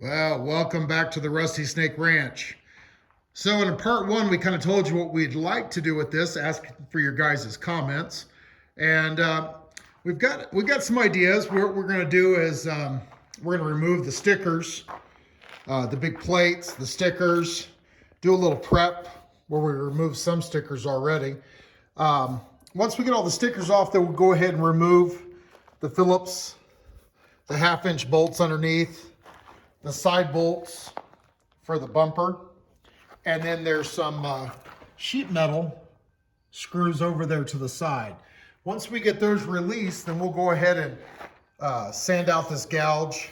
Well, welcome back to the Rusty Snake Ranch. So in part one, we kind of told you what we'd like to do with this, ask for your guys' comments. And we've got some ideas. What we're going to do is we're going to remove the stickers, the big plates, the stickers, do a little prep where we remove some stickers already. Once we get all the stickers off, then we'll go ahead and remove the Phillips, the 1/2-inch bolts underneath, the side bolts for the bumper, and then there's some sheet metal screws over there to the side. Once we get those released, then we'll go ahead and sand out this gouge.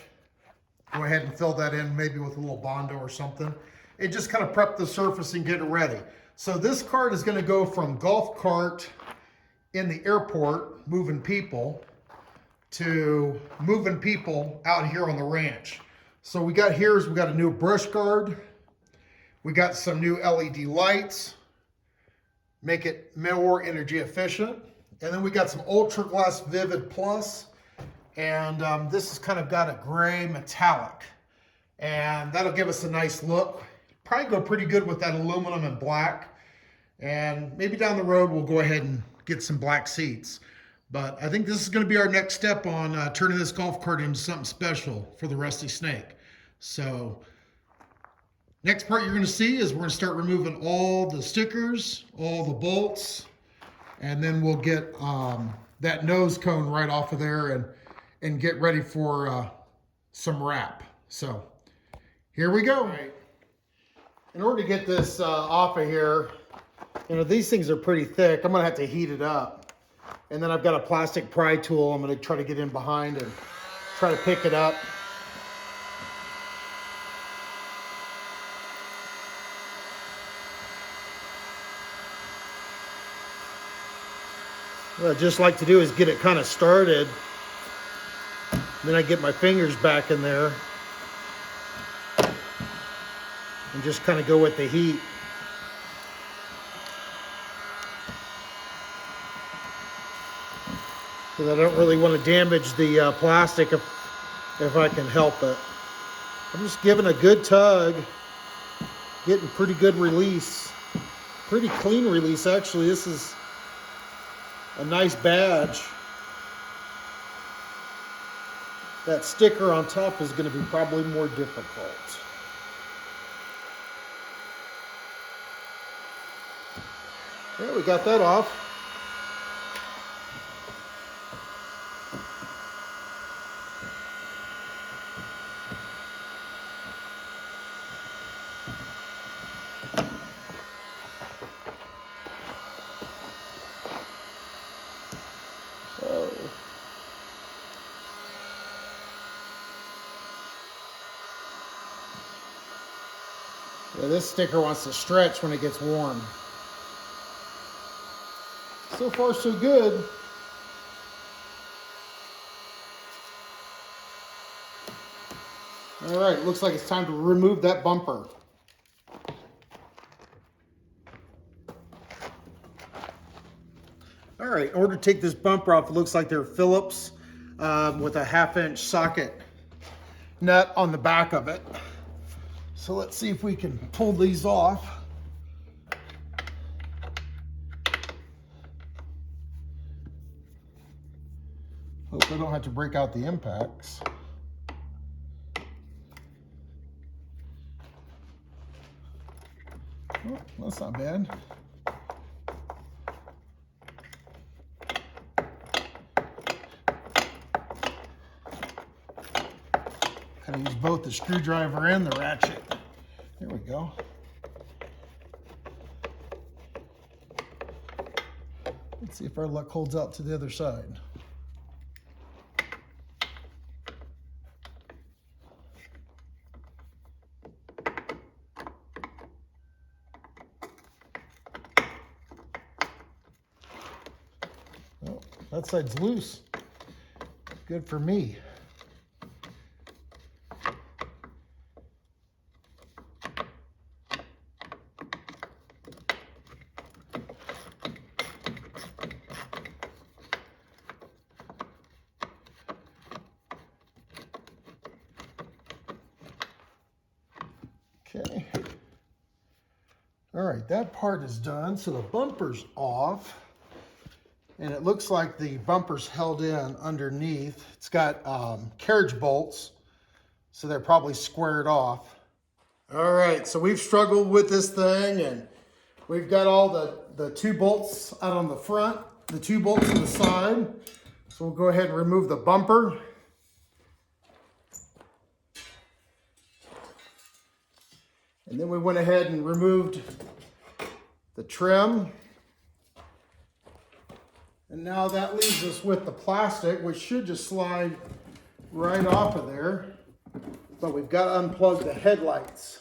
Go ahead and fill that in maybe with a little Bondo or something. And just kind of prep the surface and get it ready. So this cart is going to go from golf cart in the airport, moving people, to moving people out here on the ranch. So we got a new brush guard. We got some new LED lights, make it more energy efficient. And then we got some Ultra Glass Vivid Plus. And this has kind of got a gray metallic. And that'll give us a nice look. Probably go pretty good with that aluminum and black. And maybe down the road, we'll go ahead and get some black seats. But I think this is going to be our next step on turning this golf cart into something special for the Rusty Snake. So next part you're going to see is we're going to start removing all the stickers, all the bolts, and then we'll get that nose cone right off of there and get ready for some wrap. So here we go. Right. In order to get this off of here, these things are pretty thick. I'm going to have to heat it up. And then I've got a plastic pry tool. I'm going to try to get in behind and try to pick it up. What I just like to do is get it kind of started. Then I get my fingers back in there and just kind of go with the heat. Because I don't really want to damage the plastic if I can help it. I'm just giving a good tug, getting pretty good release. Pretty clean release, actually. This is a nice badge. That sticker on top is going to be probably more difficult. Yeah, we got that off. Yeah, this sticker wants to stretch when it gets warm. So far, so good. All right, looks like it's time to remove that bumper. All right, in order to take this bumper off, it looks like they're Phillips with a 1/2-inch socket nut on the back of it. So let's see if we can pull these off. Hope we don't have to break out the impacts. Oh, that's not bad. Gotta use both the screwdriver and the ratchet. There we go. Let's see if our luck holds out to the other side. Oh, that side's loose. Good for me. Okay. All right, that part is done. So the bumper's off. And it looks like the bumper's held in underneath. It's got carriage bolts, so they're probably squared off. All right, so we've struggled with this thing, and we've got all the 2 bolts out on the front, the 2 bolts on the side. So we'll go ahead and remove the bumper. And then we went ahead and removed the trim. And now that leaves us with the plastic, which should just slide right off of there. But we've got to unplug the headlights.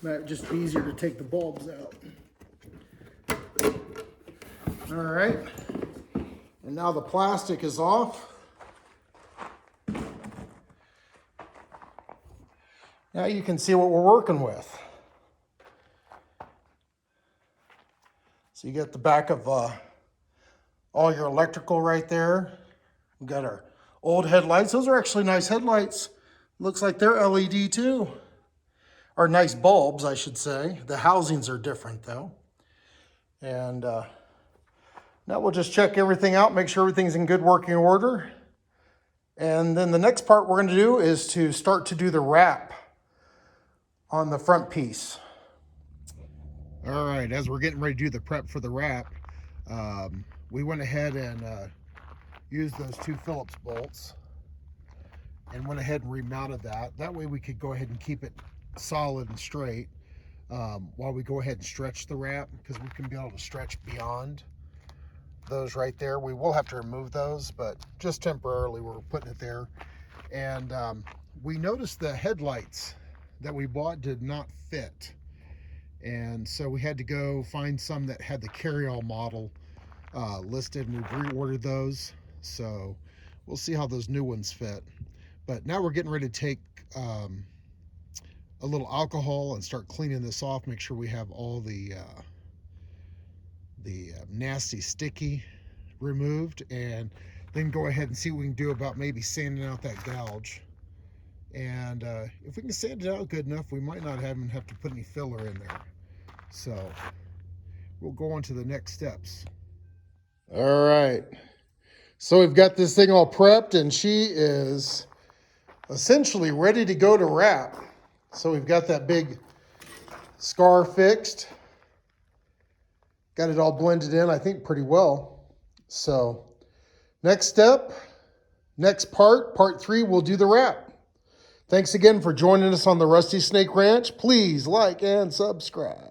Might just be easier to take the bulbs out. All right. And now the plastic is off. Now you can see what we're working with. So you get the back of all your electrical right there. We've got our old headlights. Those are actually nice headlights. Looks like they're LED too. Or nice bulbs, I should say. The housings are different though. And now we'll just check everything out, make sure everything's in good working order. And then the next part we're going to do is to start to do the wrap on the front piece. All right, as we're getting ready to do the prep for the wrap, we went ahead and used those 2 Phillips bolts and went ahead and remounted that. That way we could go ahead and keep it solid and straight while we go ahead and stretch the wrap, because we can be able to stretch beyond those right there. We will have to remove those, but just temporarily we're putting it there. And we noticed the headlights that we bought did not fit. And so we had to go find some that had the Carryall model listed, and we've reordered those. So we'll see how those new ones fit. But now we're getting ready to take a little alcohol and start cleaning this off, make sure we have all the nasty sticky removed, and then go ahead and see what we can do about maybe sanding out that gouge. And if we can sand it out good enough, we might not even have to put any filler in there. So we'll go on to the next steps. All right, so we've got this thing all prepped, and she is essentially ready to go to wrap. So we've got that big scar fixed, got it all blended in, I think pretty well. So next step, next part 3, we'll do the wrap. Thanks again for joining us on the Rusty Snake Ranch. Please like and subscribe.